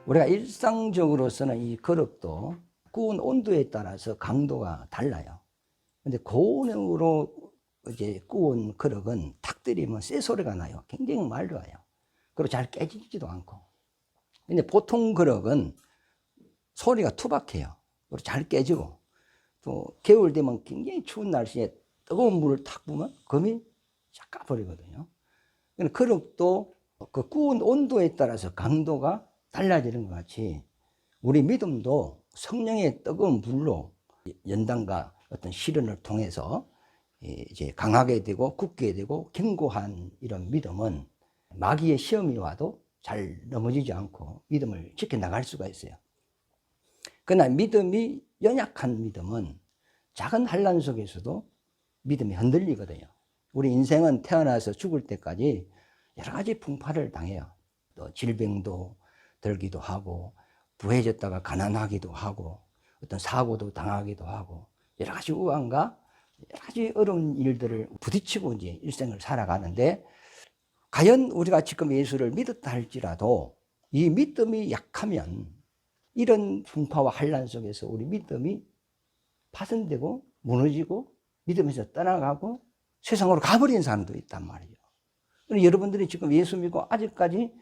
우리가 일상적으로 쓰는 이 그릇도 구운 온도에 따라서 강도가 달라요. 근데 고온으로 이제 구운 그릇은 탁 때리면 쇠 소리가 나요. 굉장히 맑아요. 그리고 잘 깨지지도 않고. 근데 보통 그릇은 소리가 투박해요. 그리고 잘 깨지고, 또 겨울 되면 굉장히 추운 날씨에 뜨거운 물을 탁 부으면 금이 쫙 까버리거든요. 그릇도 그 구운 온도에 따라서 강도가 달라지는 것 같이 우리 믿음도 성령의 뜨거운 불로 연단과 어떤 시련을 통해서 이제 강하게 되고 굳게 되고 견고한 이런 믿음은 마귀의 시험이 와도 잘 넘어지지 않고 믿음을 지켜나갈 수가 있어요. 그러나 믿음이 연약한 믿음은 작은 환난 속에서도 믿음이 흔들리거든요. 우리 인생은 태어나서 죽을 때까지 여러 가지 풍파를 당해요. 또 질병도 들기도 하고 부해졌다가 가난하기도 하고 어떤 사고도 당하기도 하고 여러 가지 우환과 여러 가지 어려운 일들을 부딪히고 이제 일생을 살아가는데, 과연 우리가 지금 예수를 믿었다 할지라도 이 믿음이 약하면 이런 풍파와 환난 속에서 우리 믿음이 파손되고 무너지고 믿음에서 떠나가고 세상으로 가버린 사람도 있단 말이죠. 여러분들이 지금 예수 믿고 아직까지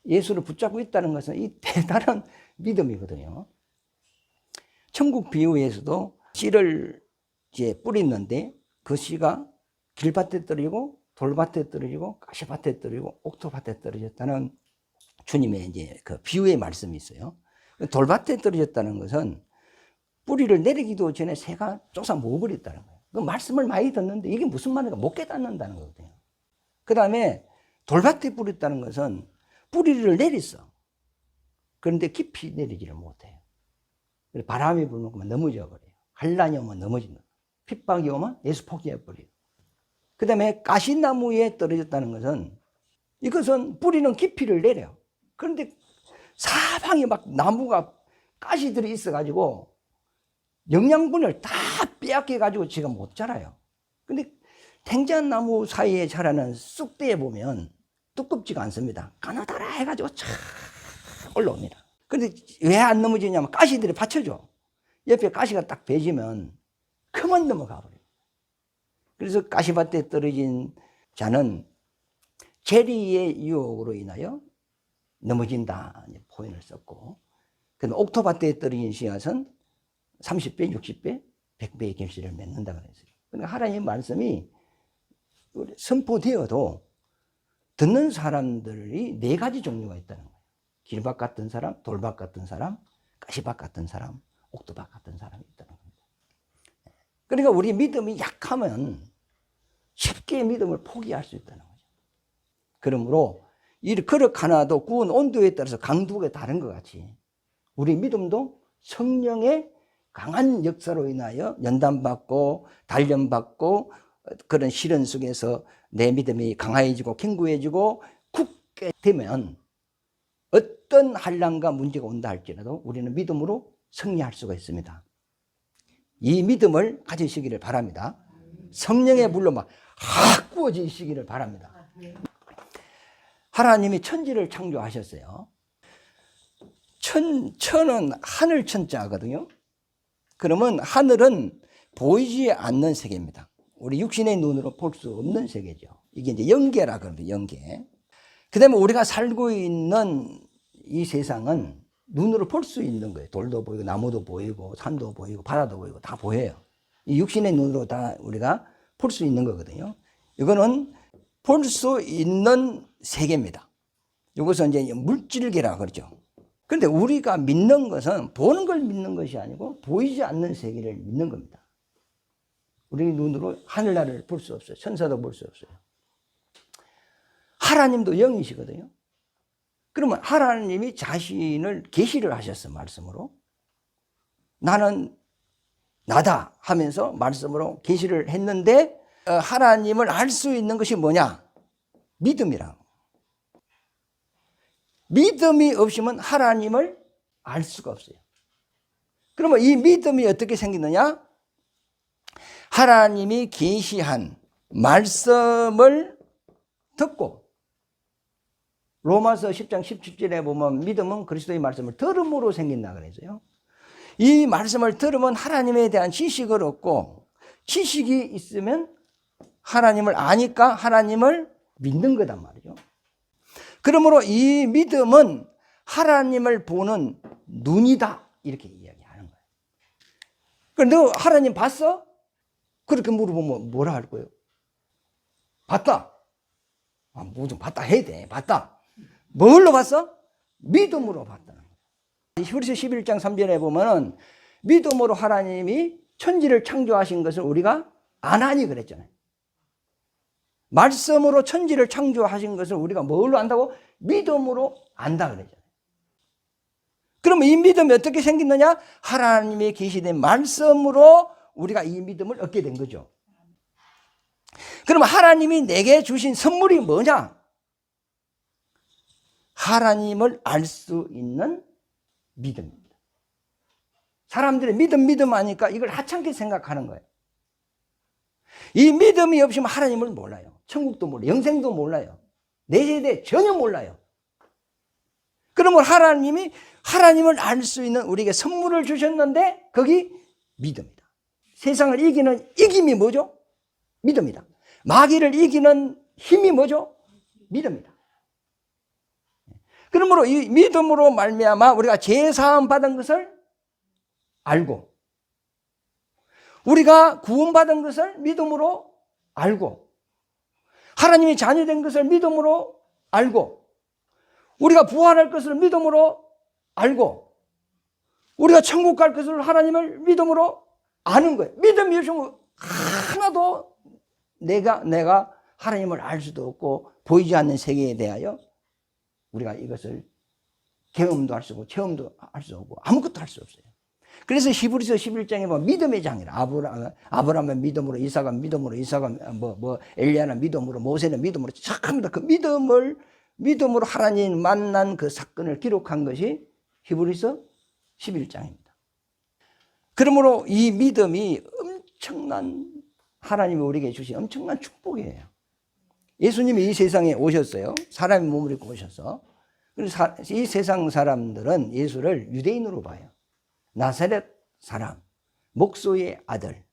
예수를 붙잡고 있다는 것은 이 대단한 믿음이거든요. 천국 비유에서도 씨를 이제 뿌리는데 그 씨가 길밭에 떨어지고 돌밭에 떨어지고 가시밭에 떨어지고 옥토밭에 떨어졌다는 주님의 이제 그 비유의 말씀이 있어요. 돌밭에 떨어졌다는 것은 뿌리를 내리기도 전에 새가 쫓아 먹어버렸다는 거예요. 그 말씀을 많이 듣는데 이게 무슨 말인가 못 깨닫는다는 거거든요. 그 다음에 돌밭에 뿌렸다는 것은 뿌리를 내렸어. 그런데 깊이 내리지를 못해요. 바람이 불면 넘어져 버려요. 환난이 오면 넘어진다. 핍박이 오면 예수 포기해 버려요. 그 다음에 가시나무에 떨어졌다는 것은 이것은 뿌리는 깊이를 내려. 그런데 사방에 막 나무가 가시들이 있어가지고 영양분을 다 빼앗겨가지고 지가 못 자라요. 근데 탱자나무 사이에 자라는 쑥대에 보면 두껍지가 않습니다. 가나다라 해가지고 쫙 올라옵니다. 근데 왜 안 넘어지냐면 가시들이 받쳐줘. 옆에 가시가 딱 베지면 그만 넘어가 버려요. 그래서 가시밭에 떨어진 자는 재리의 유혹으로 인하여 넘어진다 표현을 썼고, 근데 옥토밭에 떨어진 씨앗은 30배, 60배, 100배의 결실을 맺는다 그랬어요. 그러니까 하나님의 말씀이 선포되어도 듣는 사람들이 네 가지 종류가 있다는 거예요. 길밭 같은 사람, 돌밭 같은 사람, 가시밭 같은 사람, 옥토밭 같은 사람이 있다는 겁니다. 그러니까 우리 믿음이 약하면 쉽게 믿음을 포기할 수 있다는 거죠. 그러므로 이 그릇 하나도 구운 온도에 따라서 강도가 다른 것 같이 우리 믿음도 성령의 강한 역사로 인하여 연단받고 단련받고 그런 시련 속에서 내 믿음이 강해지고 견고해지고 굳게 되면 어떤 환난과 문제가 온다 할지라도 우리는 믿음으로 승리할 수가 있습니다. 이 믿음을 가지시기를 바랍니다. 성령의 불로 막 확 구워지시기를 바랍니다. 하나님이 천지를 창조하셨어요. 천은 하늘 천자거든요. 그러면 하늘은 보이지 않는 세계입니다. 우리 육신의 눈으로 볼 수 없는 세계죠. 이게 이제 영계라 그럽니다. 영계. 그 다음에 우리가 살고 있는 이 세상은 눈으로 볼 수 있는 거예요. 돌도 보이고 나무도 보이고 산도 보이고 바다도 보이고 다 보여요. 이 육신의 눈으로 다 우리가 볼 수 있는 거거든요. 이거는 볼 수 있는 세계입니다. 이것은 이제 물질계라 그러죠. 그런데 우리가 믿는 것은 보는 걸 믿는 것이 아니고 보이지 않는 세계를 믿는 겁니다. 우리 눈으로 하늘나라를 볼 수 없어요. 천사도 볼 수 없어요. 하나님도 영이시거든요. 그러면 하나님이 자신을 계시를 하셨어, 말씀으로. 나는 나다 하면서 말씀으로 계시를 했는데 하나님을 알 수 있는 것이 뭐냐? 믿음이라고. 믿음이 없으면 하나님을 알 수가 없어요. 그러면 이 믿음이 어떻게 생기느냐? 하나님이 계시한 말씀을 듣고 로마서 10장 17절에 보면 믿음은 그리스도의 말씀을 들음으로 생긴다 그랬어요. 이 말씀을 들으면 하나님에 대한 지식을 얻고, 지식이 있으면 하나님을 아니까 하나님을 믿는 거단 말이죠. 그러므로 이 믿음은 하나님을 보는 눈이다, 이렇게 이야기하는 거예요. 그럼 너 하나님 봤어? 그렇게 물어보면 뭐라 할 거예요? 봤다. 무슨 봤다 해야 돼. 봤다. 뭘로 봤어? 믿음으로 봤다. 히브리서 11장 3절에 보면은 믿음으로 하나님이 천지를 창조하신 것을 우리가 안 하니 그랬잖아요. 말씀으로 천지를 창조하신 것을 우리가 뭘로 안다고? 믿음으로 안다 그랬잖아요. 그러면 이 믿음이 어떻게 생겼느냐? 하나님의 계시된 말씀으로 우리가 이 믿음을 얻게 된 거죠. 그러면 하나님이 내게 주신 선물이 뭐냐? 하나님을 알 수 있는 믿음입니다. 사람들이 믿음 하니까 이걸 하찮게 생각하는 거예요. 이 믿음이 없으면 하나님을 몰라요. 천국도 몰라요. 영생도 몰라요. 내 세대 전혀 몰라요. 그러면 하나님이 하나님을 알 수 있는 우리에게 선물을 주셨는데 거기 믿음이다. 세상을 이기는 이김이 뭐죠? 믿음이다. 마귀를 이기는 힘이 뭐죠? 믿음이다. 그러므로 이 믿음으로 말미암아 우리가 죄사함 받은 것을 알고, 우리가 구원받은 것을 믿음으로 알고, 하나님이 자녀된 것을 믿음으로 알고, 우리가 부활할 것을 믿음으로 알고, 우리가 천국 갈 것을 하나님을 믿음으로 아는 거예요. 믿음이 없으면 하나도 내가 하나님을 알 수도 없고 보이지 않는 세계에 대하여 우리가 이것을 경험도 할 수 없고 체험도 할 수 없고 아무것도 할 수 없어요. 그래서 히브리서 11장에 보면 믿음의 장이라. 아브라함은 믿음으로, 이삭은 믿음으로, 이삭은 엘리야는 믿음으로, 모세는 믿음으로 착합니다. 그 믿음으로 하나님 만난 그 사건을 기록한 것이 히브리서 11장입니다. 그러므로 이 믿음이 엄청난, 하나님이 우리에게 주신 엄청난 축복이에요. 예수님이 이 세상에 오셨어요. 사람의 몸을 입고 오셔서. 그래서 이 세상 사람들은 예수를 유대인으로 봐요. 나사렛 사람, 목소의 아들.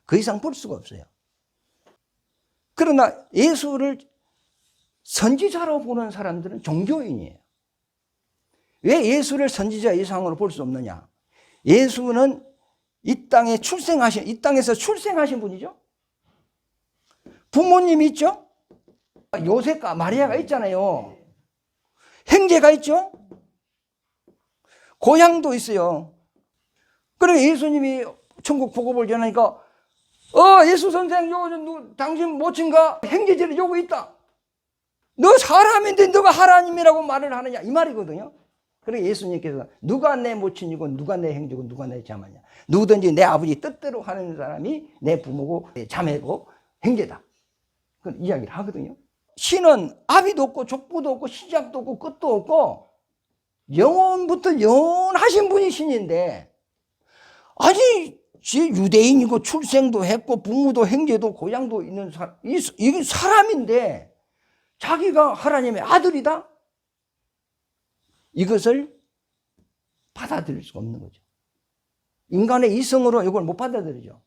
그 이상 볼 수가 없어요. 그러나 예수를 선지자로 보는 사람들은 종교인이에요. 왜 예수를 선지자 이상으로 볼 수 없느냐? 예수는 이 땅에서 출생하신 분이죠. 부모님이 있죠. 요셉과 마리아가 있잖아요. 형제가 있죠. 고향도 있어요. 그래 예수님이 천국 복음을 전하니까 예수 선생 당신 모친가 형제들이 요거 있다. 너 사람인데 너가 하나님이라고 말을 하느냐 이 말이거든요. 그래 예수님께서 누가 내 모친이고 누가 내 형제고 누가 내 자매냐. 누구든지 내 아버지 뜻대로 하는 사람이 내 부모고 내 자매고 형제다. 그 이야기를 하거든요. 신은 아비도 없고 족보도 없고 시작도 없고 끝도 없고 영원부터 영원하신 분이 신인데, 아니 유대인이고 출생도 했고 부모도 형제도 고향도 있는 사람, 이게 사람인데 자기가 하나님의 아들이다? 이것을 받아들일 수가 없는 거죠. 인간의 이성으로 이걸 못 받아들이죠.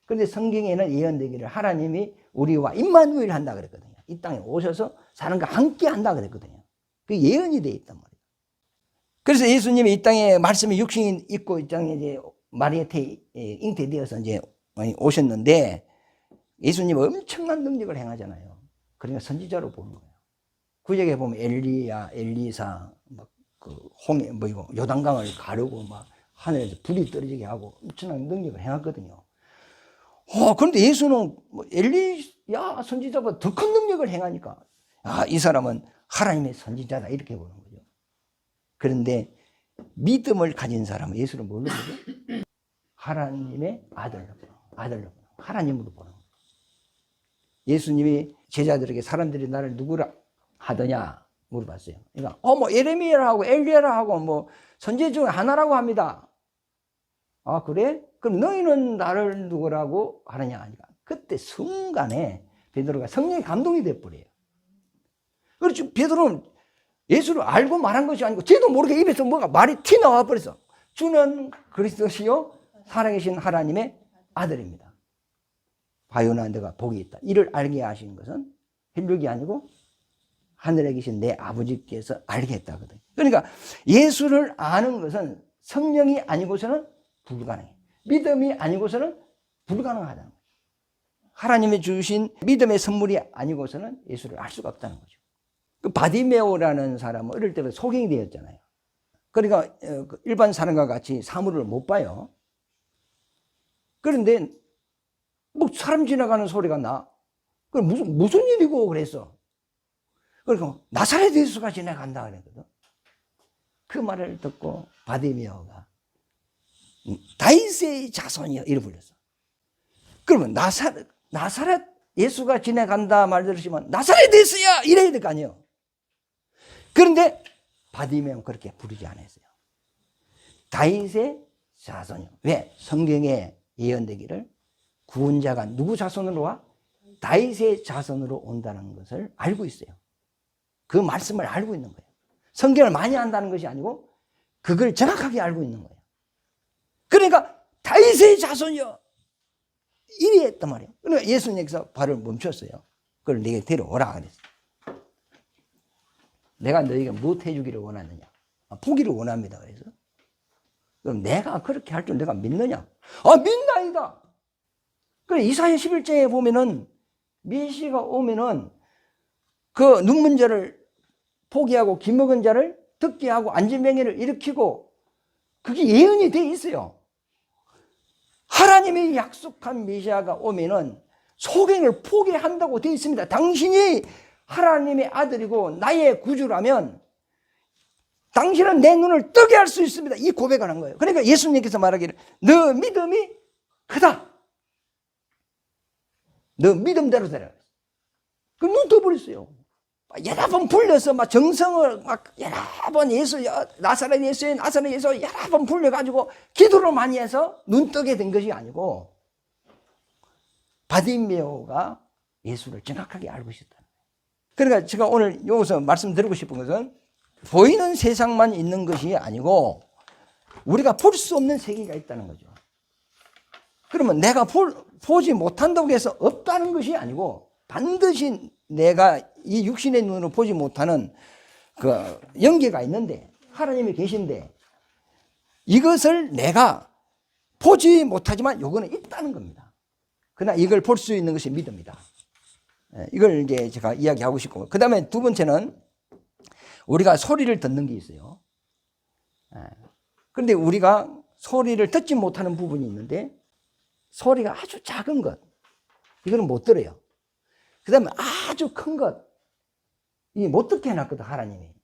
그런데 성경에는 예언되기를 하나님이 우리와 임마누엘 한다 그랬거든요. 이 땅에 오셔서 사람과 함께 한다 그랬거든요. 그 예언이 되어 있단 말이에요. 그래서 예수님이 이 땅에 말씀이 육신이 있고 이 땅에 이제 마리아한테 잉태되어서 이제 오셨는데 예수님은 엄청난 능력을 행하잖아요. 그러니까 선지자로 보는 거예요. 구약에 보면 엘리야, 엘리사, 요단강을 가르고 막 하늘에서 불이 떨어지게 하고 엄청난 능력을 행했거든요. 그런데 예수는 엘리야 선지자보다 더 큰 능력을 행하니까 이 사람은 하나님의 선지자다 이렇게 보는 거죠. 그런데 믿음을 가진 사람은 예수를 뭘로 보죠? 하나님의 아들로 보는 하나님으로 보는 거예요. 예수님이 제자들에게 사람들이 나를 누구라 하더냐 물어봤어요. 그러니까 예레미야라고 엘리야라고 선지 중에 하나라고 합니다. 아 그래? 그럼 너희는 나를 누구라고 하느냐 하니까 그때 순간에 베드로가 성령의 감동이 돼버려요. 그렇죠. 베드로는 예수를 알고 말한 것이 아니고 저도 모르게 입에서 뭐가 말이 튀어나와 버렸어. 주는 그리스도시요 살아계신 하나님의 아들입니다. 바요나 너가 복이 있다. 이를 알게 하신 것은 혈육이 아니고 하늘에 계신 내 아버지께서 알게 했다거든. 그러니까 예수를 아는 것은 성령이 아니고서는 불가능해. 믿음이 아니고서는 불가능하다는 거죠. 하나님이 주신 믿음의 선물이 아니고서는 예수를 알 수가 없다는 거죠. 그 바디메오라는 사람은 어릴 때부터 소경이 되었잖아요. 그러니까 일반 사람과 같이 사물을 못 봐요. 그런데 뭐 사람 지나가는 소리가 나. 그럼 무슨 일이고 그랬어. 그러니까 나사렛 예수가 지나간다 그랬거든. 그 말을 듣고 바디메오가 다윗의 자손이여 이를 불렀어. 그러면 나사렛 예수가 지나간다 말 들으시면 나사렛 예수야 이래야 될 거 아니에요. 그런데 바디메오는 그렇게 부르지 않았어요. 다윗의 자손이요. 왜? 성경에 예언되기를 구원자가 누구 자손으로 와? 다윗의 자손으로 온다는 것을 알고 있어요. 그 말씀을 알고 있는 거예요. 성경을 많이 안다는 것이 아니고 그걸 정확하게 알고 있는 거예요. 그러니까 다윗의 자손이요 이리 했단 말이에요. 그러니까 예수님께서 발을 멈췄어요. 그걸 내게 데려오라 그랬어요. 내가 너에게 무엇 해주기를 원하느냐? 포기를 원합니다. 그래서 그럼 내가 그렇게 할 줄 내가 믿느냐? 믿나이다. 그래 이사야 11장에 보면은 메시아가 오면은 그 눈먼 자를 포기하고 귀먹은 자를 듣게 하고 안진병이를 일으키고 그게 예언이 돼 있어요. 하나님이 약속한 메시아가 오면은 소경을 포기한다고 돼 있습니다. 당신이 하나님의 아들이고 나의 구주라면 당신은 내 눈을 뜨게 할 수 있습니다. 이 고백을 한 거예요. 그러니까 예수님께서 말하기를 너 믿음이 크다. 너 믿음대로 되라. 그 눈 떠버렸어요. 여러 번 불려서 막 정성을 막 여러 번 나사렛 예수 여러 번 불려가지고 기도를 많이 해서 눈 뜨게 된 것이 아니고 바디메오가 예수를 정확하게 알고 있었다. 그러니까 제가 오늘 여기서 말씀드리고 싶은 것은 보이는 세상만 있는 것이 아니고 우리가 볼 수 없는 세계가 있다는 거죠. 그러면 내가 보지 못한다고 해서 없다는 것이 아니고 반드시 내가 이 육신의 눈으로 보지 못하는 그 영계가 있는데 하나님이 계신데 이것을 내가 보지 못하지만 요거는 있다는 겁니다. 그러나 이걸 볼 수 있는 것이 믿음이다. 이걸 이제 제가 이야기하고 싶고 그 다음에 두 번째는 우리가 소리를 듣는 게 있어요. 그런데 우리가 소리를 듣지 못하는 부분이 있는데 소리가 아주 작은 것 이거는 못 들어요. 그 다음에 아주 큰 것 이 못 듣게 해놨거든 하나님이.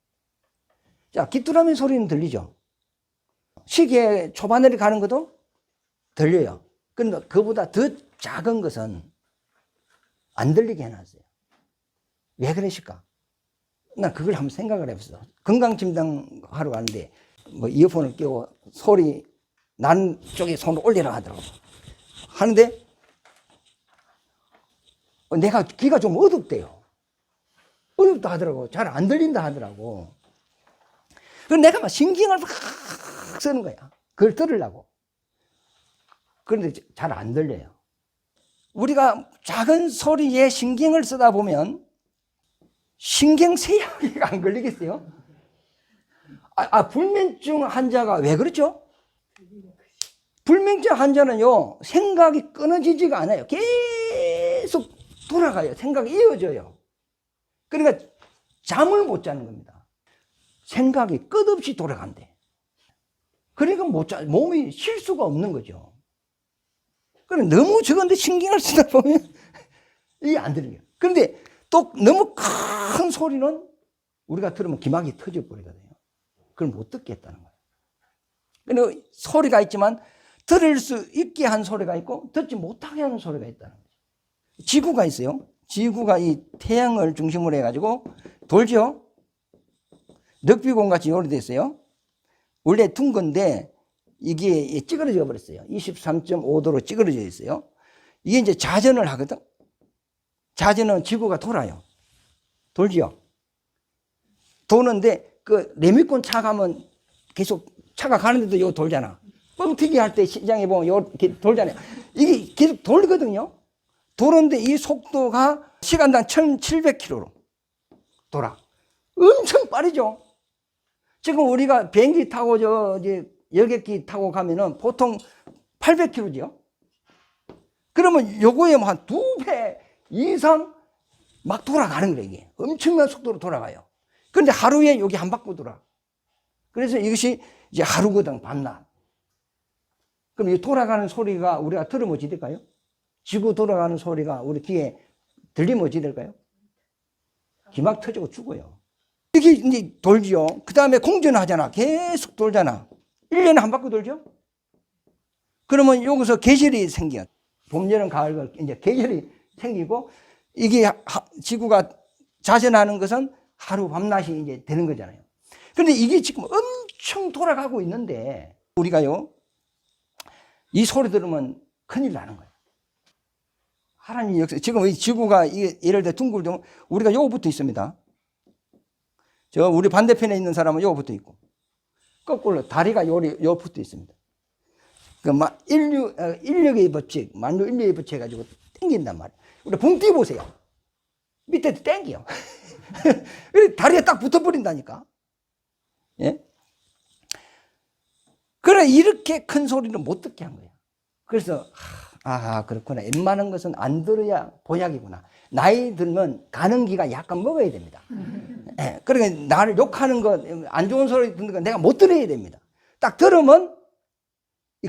자 귀뚜라미 소리는 들리죠. 시계 초바늘이 가는 것도 들려요. 그런데 그보다 더 작은 것은 안 들리게 해놨어요. 왜 그러실까? 나 그걸 한번 생각을 해봤어. 건강침당 하러 가는데 뭐 이어폰을 끼고 소리 나는 쪽에 손을 올리라 하더라고. 하는데 내가 귀가 좀 어둡대요. 어둡다 하더라고. 잘 안 들린다 하더라고. 그래서 내가 막 신경을 막 쓰는 거야. 그걸 들으려고. 그런데 잘 안 들려요. 우리가 작은 소리에 신경을 쓰다 보면 신경쇠약이 안 걸리겠어요? 불면증 환자가 왜 그렇죠? 불면증 환자는요, 생각이 끊어지지가 않아요. 계속 돌아가요. 생각이 이어져요. 그러니까 잠을 못 자는 겁니다. 생각이 끝없이 돌아간대. 그러니까 몸이 쉴 수가 없는 거죠. 그래 너무 적은데 신경을 쓰다 보면 이게 안 들려요. 그런데 또 너무 큰 소리는 우리가 들으면 기막이 터져버리거든요. 그걸 못 듣겠다는 거예요. 그리고 소리가 있지만 들을 수 있게 한 소리가 있고 듣지 못하게 하는 소리가 있다는 거죠. 지구가 있어요. 지구가 이 태양을 중심으로 해가지고 돌죠. 늑비공같이 오래됐어요. 원래 둥근데 이게 찌그러져 버렸어요. 23.5도로 찌그러져 있어요. 이게 이제 자전을 하거든. 자전은 지구가 돌아요. 돌지요. 도는데 그 레미콘 차 가면 계속 차가 가는데도 요 돌잖아. 뻥튀기 할 때 시장에 보면 요 이렇게 돌잖아요. 이게 계속 돌거든요. 도는데 이 속도가 시간당 1700km로 돌아. 엄청 빠르죠. 지금 우리가 비행기 타고 이제 여객기 타고 가면은 보통 800km죠. 그러면 요거에 뭐 한 2배 이상 막 돌아가는 거예요, 이게. 엄청난 속도로 돌아가요. 그런데 하루에 여기 한 바퀴 돌아. 그래서 이것이 이제 하루거든, 밤낮. 그럼 이 돌아가는 소리가 우리가 들으면 어찌 될까요? 지구 돌아가는 소리가 우리 귀에 들리면 어찌 될까요? 기막 터지고 죽어요. 이게 이제 돌죠. 그 다음에 공전하잖아. 계속 돌잖아. 1년에 한 바퀴 돌죠? 그러면 여기서 계절이 생겨. 봄, 여름, 가을, 이제 계절이 생기고, 이게 지구가 자전하는 것은 하루 밤낮이 이제 되는 거잖아요. 그런데 이게 지금 엄청 돌아가고 있는데, 우리가요, 이 소리 들으면 큰일 나는 거예요. 하나님 역사, 지금 이 지구가, 예를 들어 둥글죠. 우리가 요거 붙어 있습니다. 저 우리 반대편에 있는 사람은 요거 붙어 있고, 거꾸로 다리가 요 붙어 있습니다. 그 인력의 법칙, 만유 인력의 법칙 해가지고 땡긴단 말이에요. 우리 붕 띄 보세요. 밑에 땡겨. 다리에 딱 붙어버린다니까. 예? 그래, 이렇게 큰 소리는 못 듣게 한 거예요. 그래서, 그렇구나. 웬만한 것은 안 들어야 보약이구나. 나이 들면 가는 기가 약간 먹어야 됩니다. 예, 그러니까 나를 욕하는 것, 안 좋은 소리 듣는 거 내가 못 들어야 됩니다. 딱 들으면,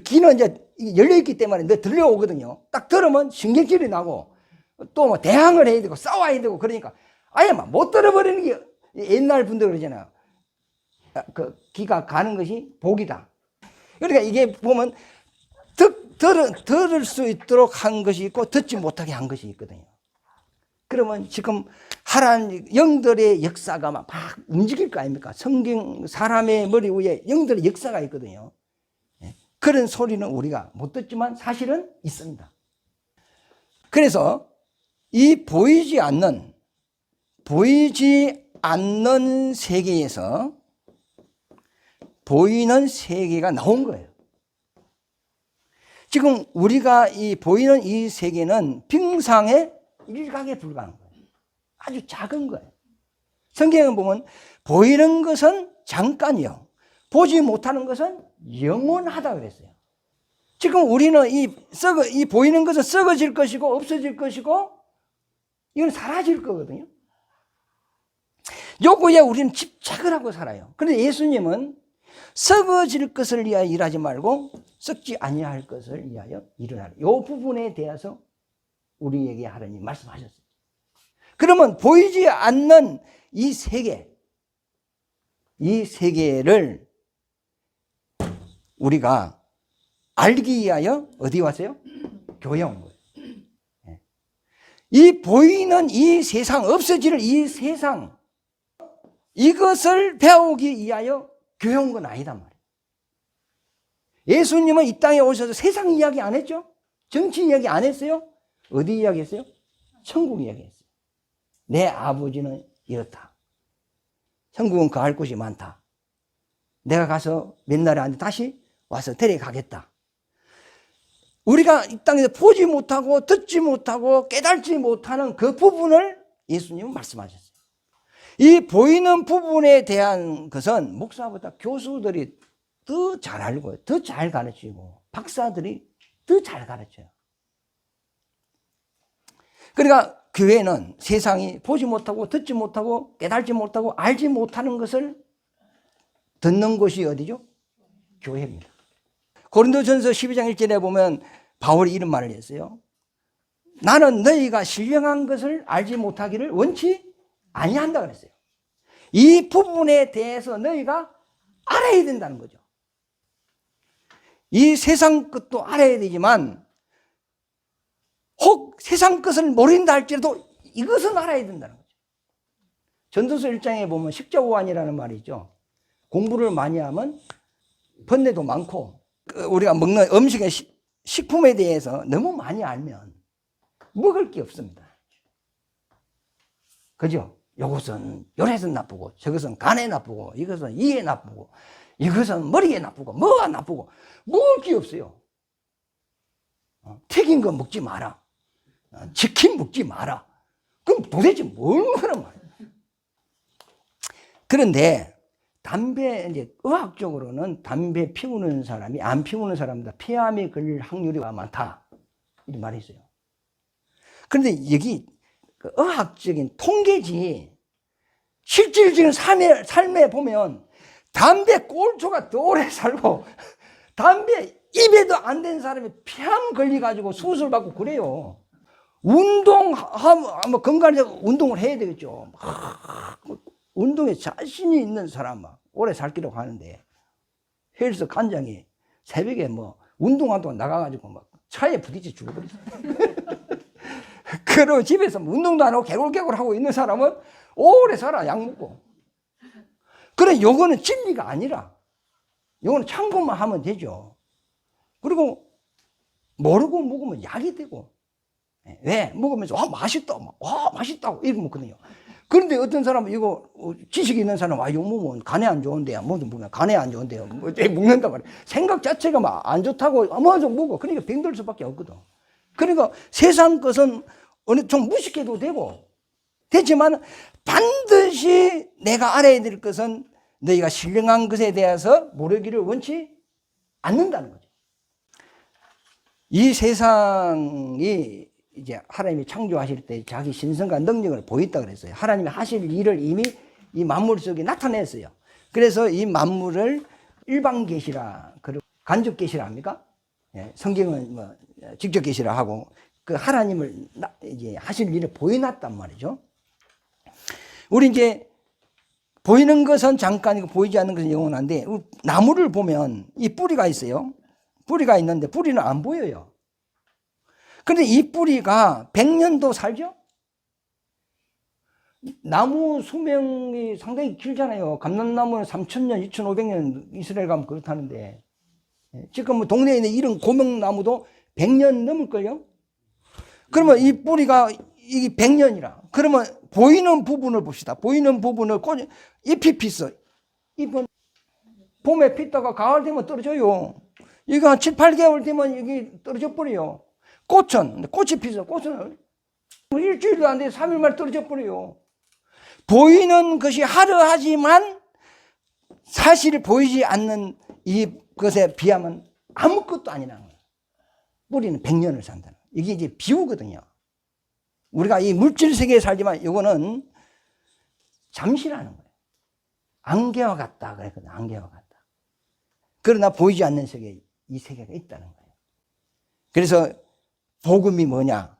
귀는 이제 열려있기 때문에 너 들려오거든요. 딱 들으면 신경질이 나고, 또 뭐 대항을 해야 되고, 싸워야 되고, 그러니까, 아예 막 못 들어버리는 게 옛날 분들 그러잖아요. 그 귀가 가는 것이 복이다. 그러니까 이게 보면, 들을 수 있도록 한 것이 있고, 듣지 못하게 한 것이 있거든요. 그러면 지금 하나님 영들의 역사가 막 움직일 거 아닙니까? 성경 사람의 머리 위에 영들의 역사가 있거든요. 그런 소리는 우리가 못 듣지만 사실은 있습니다. 그래서 이 보이지 않는 세계에서 보이는 세계가 나온 거예요. 지금 우리가 이 보이는 이 세계는 빙상의 일각에 불과한 거예요. 아주 작은 거예요. 성경에 보면 보이는 것은 잠깐이요. 보지 못하는 것은 영원하다 그랬어요. 지금 우리는 이 보이는 것은 썩어질 것이고 없어질 것이고 이건 사라질 거거든요. 요거에 우리는 집착을 하고 살아요. 그런데 예수님은 썩어질 것을 위하여 일하지 말고 썩지 아니할 것을 위하여 일을 하라. 요 부분에 대해서 우리에게 하나님 말씀하셨어요. 그러면 보이지 않는 이 세계를 우리가 알기 위하여 어디 왔어요? 교회 온 거예요. 이 보이는 이 세상, 없어질 이 세상, 이것을 배우기 위하여 교회 온 건 아니단 말이에요. 예수님은 이 땅에 오셔서 세상 이야기 안 했죠? 정치 이야기 안 했어요? 어디 이야기 했어요? 천국 이야기 했어요. 내 아버지는 이렇다. 천국은 가할 곳이 많다. 내가 가서 몇 날에 안 돼 다시 와서 데려가겠다. 우리가 이 땅에서 보지 못하고 듣지 못하고 깨달지 못하는 그 부분을 예수님은 말씀하셨어요. 이 보이는 부분에 대한 것은 목사보다 교수들이 더 잘 알고 더 잘 가르치고 박사들이 더 잘 가르쳐요. 그러니까 교회는 세상이 보지 못하고 듣지 못하고 깨달지 못하고 알지 못하는 것을 듣는 곳이 어디죠? 교회입니다. 고린도전서 12장 1절에 보면 바울이 이런 말을 했어요. 나는 너희가 신령한 것을 알지 못하기를 원치 아니한다 그랬어요. 이 부분에 대해서 너희가 알아야 된다는 거죠. 이 세상 것도 알아야 되지만 혹 세상 것을 모른다 할지라도 이것은 알아야 된다는 거죠. 전도서 1장에 보면 식자오한이라는 말이 있죠. 공부를 많이 하면 번뇌도 많고 우리가 먹는 음식의 식품에 대해서 너무 많이 알면 먹을 게 없습니다. 그죠? 이것은 혈액에 나쁘고, 저것은 간에 나쁘고, 이것은 이에 나쁘고, 이것은 머리에 나쁘고, 뭐가 나쁘고, 먹을 게 없어요. 튀긴 거 먹지 마라. 치킨 먹지 마라. 그럼 도대체 뭘 먹으란 말이야. 그런데 담배, 이제 의학적으로는 담배 피우는 사람이 안 피우는 사람보다 폐암에 걸릴 확률이 많다. 이런 말이 있어요. 그런데 여기 그 의학적인 통계지, 실질적인 삶에 보면 담배 꼴초가 더 오래 살고 담배 입에도 안 된 사람이 폐암 걸려가지고 수술받고 그래요. 운동하면, 건강하게 운동을 해야 되겠죠. 운동에 자신이 있는 사람 오래 살기로 하는데, 헬스 관장이 새벽에 뭐 운동하다가 나가가지고 막 차에 부딪혀 죽어버렸어. 그리고 집에서 운동도 안 하고 개굴개굴 하고 있는 사람은 오래 살아, 약 먹고. 그래, 요거는 진리가 아니라, 요거는 참고만 하면 되죠. 그리고 모르고 먹으면 약이 되고, 왜? 먹으면서, 맛있다. 맛있다고 이렇게 먹거든요. 그런데 어떤 사람은 이거, 지식이 있는 사람은, 이거 먹으면 간에 안 좋은데요. 뭐든 먹으면 간에 안 좋은데요. 뭐, 먹는단 말이에요. 생각 자체가 막 안 좋다고, 뭐좀 먹어. 그러니까 병들 수밖에 없거든. 그러니까 세상 것은 어느 좀 무식해도 되지만 반드시 내가 알아야 될 것은 너희가 신령한 것에 대해서 모르기를 원치 않는다는 거죠. 이 세상이 이제 하나님이 창조하실 때 자기 신성과 능력을 보였다 그랬어요. 하나님이 하실 일을 이미 이 만물 속에 나타냈어요. 그래서 이 만물을 일방 계시라, 그리고 간접 계시라 합니까? 성경은 뭐 직접 계시라 하고, 그 하나님을 이제 하실 일을 보여놨단 말이죠. 우리 이제 보이는 것은 잠깐이고 보이지 않는 것은 영원한데, 나무를 보면 이 뿌리가 있어요. 뿌리가 있는데 뿌리는 안 보여요. 그런데 이 뿌리가 100년도 살죠? 나무 수명이 상당히 길잖아요. 감람나무는 3000년, 2500년 이스라엘 가면 그렇다는데, 지금 뭐 동네에 있는 이런 고명나무도 100년 넘을걸요? 그러면 이 뿌리가 이게 100년이라. 그러면 보이는 부분을 봅시다. 보이는 부분을 잎이 피어. 잎은 봄에 피다가 가을 되면 떨어져요. 이거 한 7, 8개월 되면 이게 떨어져 버려요. 꽃이 피어. 꽃은 일주일도 안 돼. 3일 만에 떨어져 버려요. 보이는 것이 화려하지만 사실 보이지 않는 이것에 비하면 아무것도 아니라는 거예요. 뿌리는 100년을 산다는 거예요. 이게 이제 비유거든요. 우리가 이 물질 세계에 살지만 이거는 잠시라는 거예요. 안개와 같다 그랬거든요. 안개와 같다. 그러나 보이지 않는 세계, 이 세계가 있다는 거예요. 그래서 복음이 뭐냐?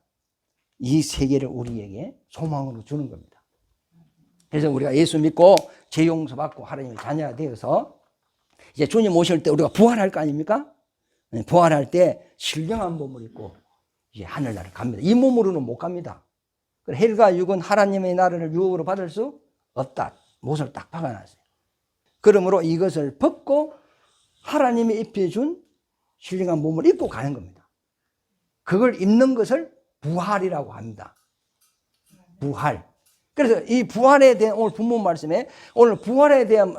이 세계를 우리에게 소망으로 주는 겁니다. 그래서 우리가 예수 믿고 죄 용서받고 하나님의 자녀가 되어서 이제 주님 오실 때 우리가 부활할 거 아닙니까? 부활할 때 신령한 몸을 입고 이제 하늘나라를 갑니다. 이 몸으로는 못 갑니다. 헬과 육은 하나님의 나라를 유혹으로 받을 수 없다. 못을 딱 박아놨어요. 그러므로 이것을 벗고 하나님이 입혀준 신령한 몸을 입고 가는 겁니다. 그걸 입는 것을 부활이라고 합니다. 부활. 그래서 이 부활에 대한 오늘 본문 말씀에 오늘 부활에 대한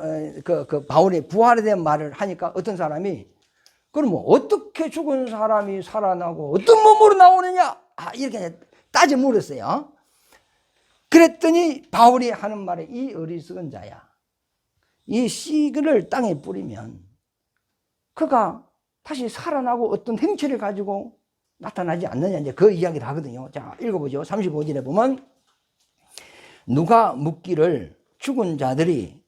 바울이 부활에 대한 말을 하니까 어떤 사람이 그럼 뭐 어떻게 죽은 사람이 살아나고 어떤 몸으로 나오느냐? 이렇게 따져 물었어요. 그랬더니 바울이 하는 말이 이 어리석은 자야. 이 씨를 땅에 뿌리면 그가 다시 살아나고 어떤 행체를 가지고 나타나지 않느냐. 이제 그 이야기를 하거든요. 자, 읽어보죠. 35절에 보면 누가 묻기를 죽은 자들이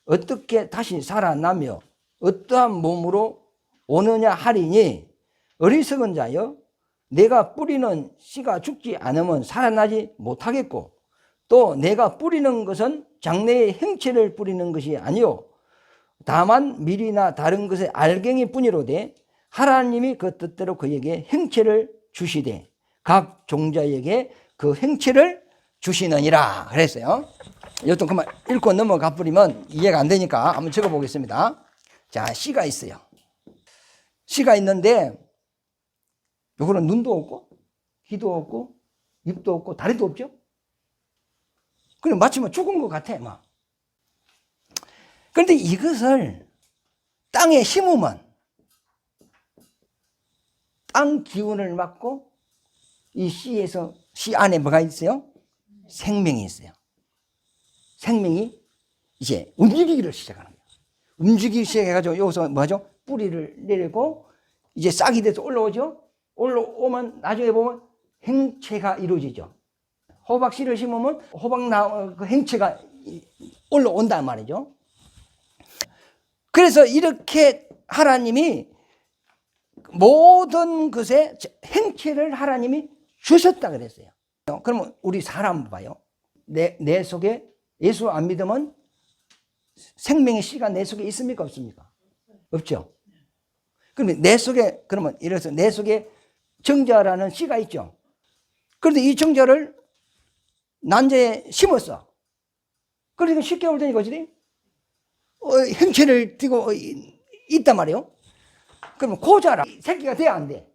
어떻게 다시 살아나며 어떠한 몸으로 오느냐 하리니 어리석은 자여 내가 뿌리는 씨가 죽지 않으면 살아나지 못하겠고 또 내가 뿌리는 것은 장래의 행체를 뿌리는 것이 아니요 다만 밀이나 다른 것의 알갱이 뿐이로되 하나님이 그 뜻대로 그에게 행체를 주시되 각 종자에게 그 행체를 주시느니라 그랬어요. 여튼 그만 읽고 넘어가 버리면 이해가 안 되니까 한번 적어 보겠습니다. 자, 씨가 있어요. 씨가 있는데 요거는 눈도 없고 귀도 없고 입도 없고 다리도 없죠. 그럼 마치 뭐 죽은 것 같아, 막. 그런데 이것을 땅에 심으면 땅 기운을 받고 이 씨에서, 씨 안에 뭐가 있어요? 생명이 있어요. 생명이 이제 움직이기를 시작하는 거예요. 움직이기 시작해가지고 여기서 뭐죠? 뿌리를 내리고 이제 싹이 돼서 올라오죠? 올라오면 나중에 보면 행체가 이루어지죠. 호박 씨를 심으면 호박 그 행체가 올라온단 말이죠. 그래서 이렇게 하나님이 모든 것에 행체를 하나님이 주셨다 그랬어요. 그러면 우리 사람 봐요. 내 속에 예수 안 믿으면 생명의 씨가 내 속에 있습니까? 없습니까? 없죠. 그러면 내 속에, 그러면 이래서 내 속에 정자라는 씨가 있죠. 그런데 이 정자를 난자에 심었어. 그러니까 10개월 되니까 어찌돼? 행체를 띠고 있단 말이에요. 그러면 고자라 새끼가 돼야 안 돼.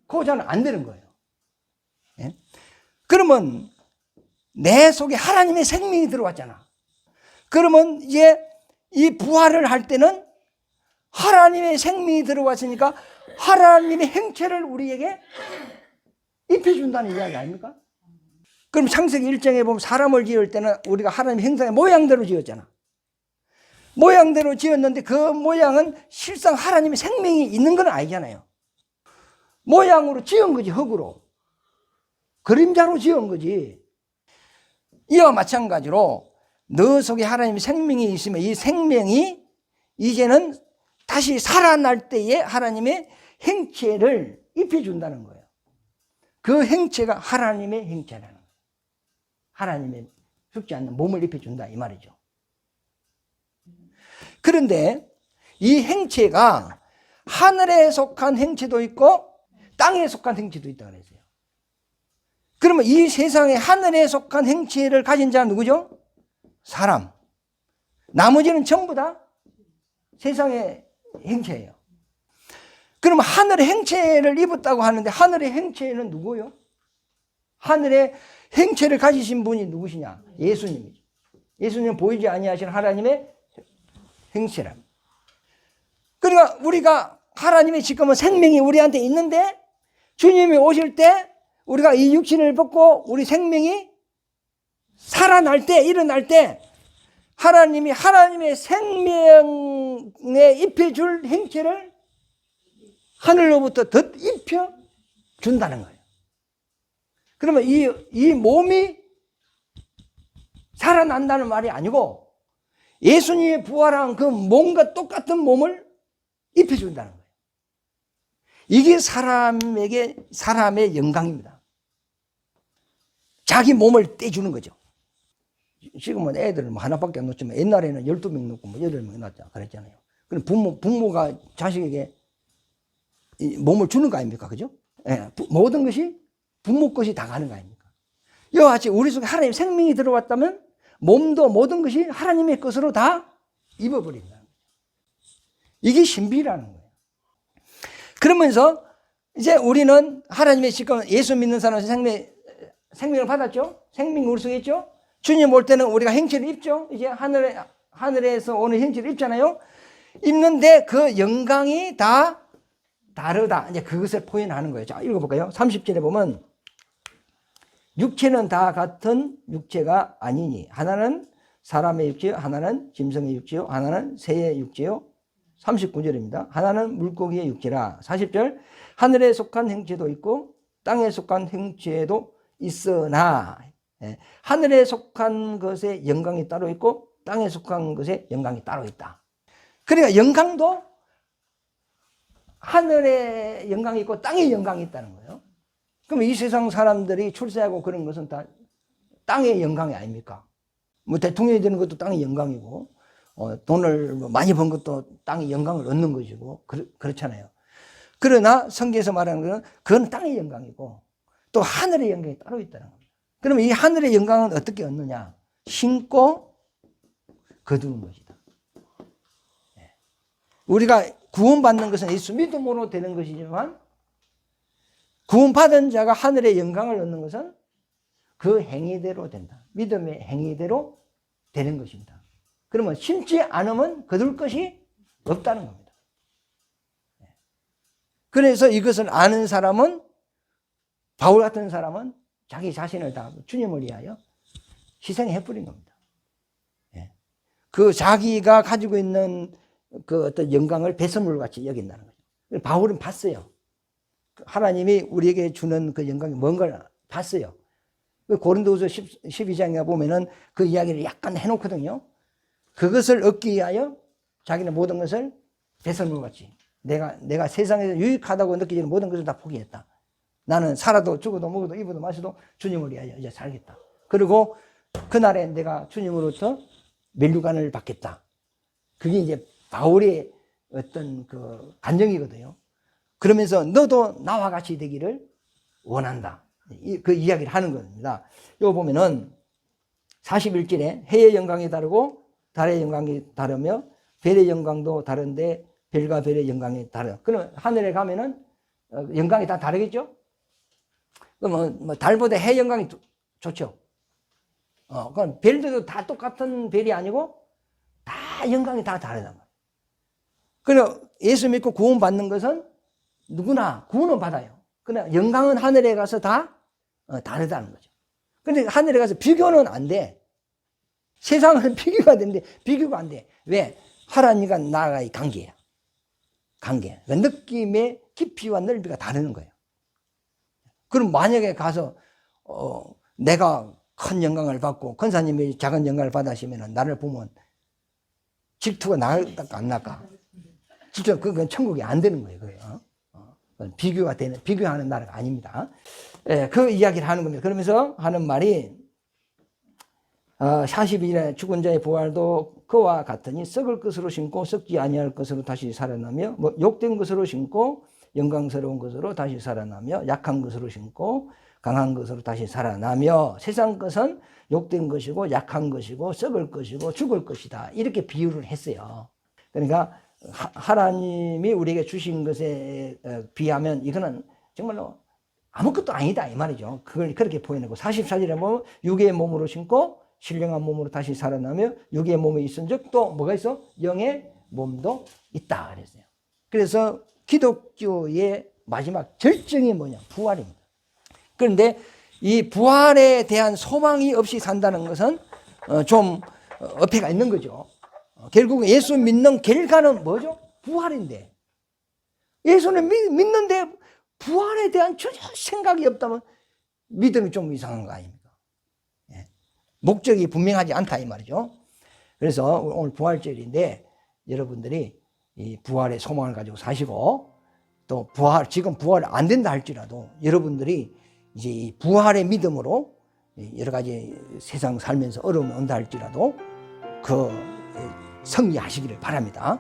고자는 안 되는 거예요. 예? 그러면 내 속에 하나님의 생명이 들어왔잖아. 그러면 이제 이 부활을 할 때는 하나님의 생명이 들어왔으니까 하나님의 행체를 우리에게 입혀준다는 이야기 아닙니까? 그럼 창세기 1장에 보면 사람을 지을 때는 우리가 하나님의 형상의 모양대로 지었잖아. 모양대로 지었는데 그 모양은 실상 하나님의 생명이 있는 건 아니잖아요. 모양으로 지은 거지, 흙으로. 그림자로 지은 거지. 이와 마찬가지로 너 속에 하나님의 생명이 있으면 이 생명이 이제는 다시 살아날 때에 하나님의 행체를 입혀준다는 거예요. 그 행체가 하나님의 행체라는 거예요. 하나님의 죽지 않는 몸을 입혀준다 이 말이죠. 그런데 이 행체가 하늘에 속한 행체도 있고 땅에 속한 행체도 있다고 그랬어요. 그러면 이 세상에 하늘에 속한 행체를 가진 자는 누구죠? 사람. 나머지는 전부 다 세상의 행체예요. 그러면 하늘의 행체를 입었다고 하는데 하늘의 행체는 누구요? 하늘의 행체를 가지신 분이 누구시냐? 예수님이죠. 예수님은 보이지 아니하시는 하나님의 행체랍니다. 그러니까 우리가 하나님의 지금은 생명이 우리한테 있는데 주님이 오실 때 우리가 이 육신을 벗고 우리 생명이 살아날 때, 일어날 때 하나님이 하나님의 생명에 입혀줄 행체를 하늘로부터 덧 입혀준다는 거예요. 그러면 이 몸이 살아난다는 말이 아니고 예수님이 부활한 그 몸과 똑같은 몸을 입혀준다는 거예요. 이게 사람의 영광입니다. 자기 몸을 떼주는 거죠. 지금은 애들은 하나밖에 안 놓지만 옛날에는 12명 놓고 8명 낳자 그랬잖아요. 그럼 부모가 자식에게 몸을 주는 거 아닙니까? 그죠? 예, 모든 것이 부모 것이 다 가는 거 아닙니까? 이와 같이 우리 속에 하나님의 생명이 들어왔다면 몸도 모든 것이 하나님의 것으로 다 입어버린다는 거예요. 이게 신비라는 거예요. 그러면서 이제 우리는 하나님의 지금 예수 믿는 사람은 생명을 받았죠? 생명이 우리 속에 있죠? 주님 올 때는 우리가 행체를 입죠? 이제 하늘에서 오는 행체를 입잖아요? 입는데 그 영광이 다 다르다. 이제 그것을 표현하는 거예요. 자, 읽어볼까요? 30절에 보면 육체는 다 같은 육체가 아니니 하나는 사람의 육체요, 하나는 짐승의 육체요, 하나는 새의 육체요. 39절입니다. 하나는 물고기의 육체라. 40절 하늘에 속한 행체도 있고 땅에 속한 행체도 있으나 하늘에 속한 것의 영광이 따로 있고 땅에 속한 것의 영광이 따로 있다. 그러니까 영광도 하늘의 영광이 있고 땅의 영광이 있다는 거예요. 그럼 이 세상 사람들이 출세하고 그런 것은 다 땅의 영광이 아닙니까? 뭐 대통령이 되는 것도 땅의 영광이고 돈을 많이 번 것도 땅의 영광을 얻는 것이고 그렇잖아요. 그러나 성경에서 말하는 것은 그건 땅의 영광이고 또 하늘의 영광이 따로 있다는 겁니다. 그러면 이 하늘의 영광은 어떻게 얻느냐? 신고 거두는 것이다. 우리가 구원받는 것은 예수 믿음으로 되는 것이지만 구원받은 자가 하늘의 영광을 얻는 것은 그 행위대로 된다. 믿음의 행위대로 되는 것입니다. 그러면 심지 않으면 거둘 것이 없다는 겁니다. 그래서 이것을 아는 사람은, 바울 같은 사람은 자기 자신을 다 주님을 위하여 희생해버린 겁니다. 그 자기가 가지고 있는 그 어떤 영광을 배설물 같이 여긴다는 거죠. 바울은 봤어요. 하나님이 우리에게 주는 그 영광이 뭔가를 봤어요. 고린도후서 12장에 보면은 그 이야기를 약간 해놓거든요. 그것을 얻기 위하여 자기는 모든 것을 배설물 같이, 내가 세상에서 유익하다고 느끼는 모든 것을 다 포기했다. 나는 살아도 죽어도 먹어도 입어도 마셔도 주님을 위하여 이제 살겠다. 그리고 그날에 내가 주님으로부터 면류관을 받겠다. 그게 이제 바울의 어떤 그 간증이거든요. 그러면서 너도 나와 같이 되기를 원한다. 그 이야기를 하는 겁니다. 이거 보면은 41절에 해의 영광이 다르고 달의 영광이 다르며 별의 영광도 다른데 별과 별의 영광이 다르다. 그러면 하늘에 가면은 영광이 다 다르겠죠? 그러면 뭐 달보다 해 영광이 좋죠. 그럼 별들도 다 똑같은 별이 아니고 다 영광이 다 다르단 말이에요. 그래서 예수 믿고 구원받는 것은 누구나 구원은 받아요. 그러나 영광은 하늘에 가서 다 다르다는 거죠. 근데 하늘에 가서 비교는 안 돼. 세상은 비교가 되는데 비교가 안 돼. 왜? 하나님과 나와의 관계야. 관계. 그 느낌의 깊이와 넓이가 다르는 거예요. 그럼 만약에 가서 내가 큰 영광을 받고 권사님이 작은 영광을 받으시면 나를 보면 질투가 날까 안 날까? 진짜 그건 천국이 안 되는 거예요. 비교가 되는, 비교하는 나라가 아닙니다. 그 이야기를 하는 겁니다. 그러면서 하는 말이 42절에 죽은 자의 부활도 그와 같으니 썩을 것으로 심고 썩지 아니할 것으로 다시 살아나며 욕된 것으로 심고 영광스러운 것으로 다시 살아나며 약한 것으로 심고 강한 것으로 다시 살아나며 세상 것은 욕된 것이고 약한 것이고 썩을 것이고 죽을 것이다. 이렇게 비유를 했어요. 그러니까 하나님이 우리에게 주신 것에 비하면 이거는 정말로 아무것도 아니다 이 말이죠. 그걸 그렇게 보여내고 44절에 보면 육의 몸으로 심고 신령한 몸으로 다시 살아나며 육의 몸에 있은 즉 또 뭐가 있어? 영의 몸도 있다 그랬어요. 그래서 기독교의 마지막 절정이 뭐냐? 부활입니다. 그런데 이 부활에 대한 소망이 없이 산다는 것은 좀 어폐가 있는 거죠. 결국 예수 믿는 결과는 뭐죠? 부활인데 예수는 믿는데 부활에 대한 전혀 생각이 없다면 믿음이 좀 이상한 거 아닙니까? 목적이 분명하지 않다 이 말이죠. 그래서 오늘 부활절인데 여러분들이 이 부활의 소망을 가지고 사시고 또 지금 부활 안 된다 할지라도 여러분들이 이제 이 부활의 믿음으로 여러 가지 세상 살면서 어려움이 온다 할지라도 그 승리하시기를 바랍니다.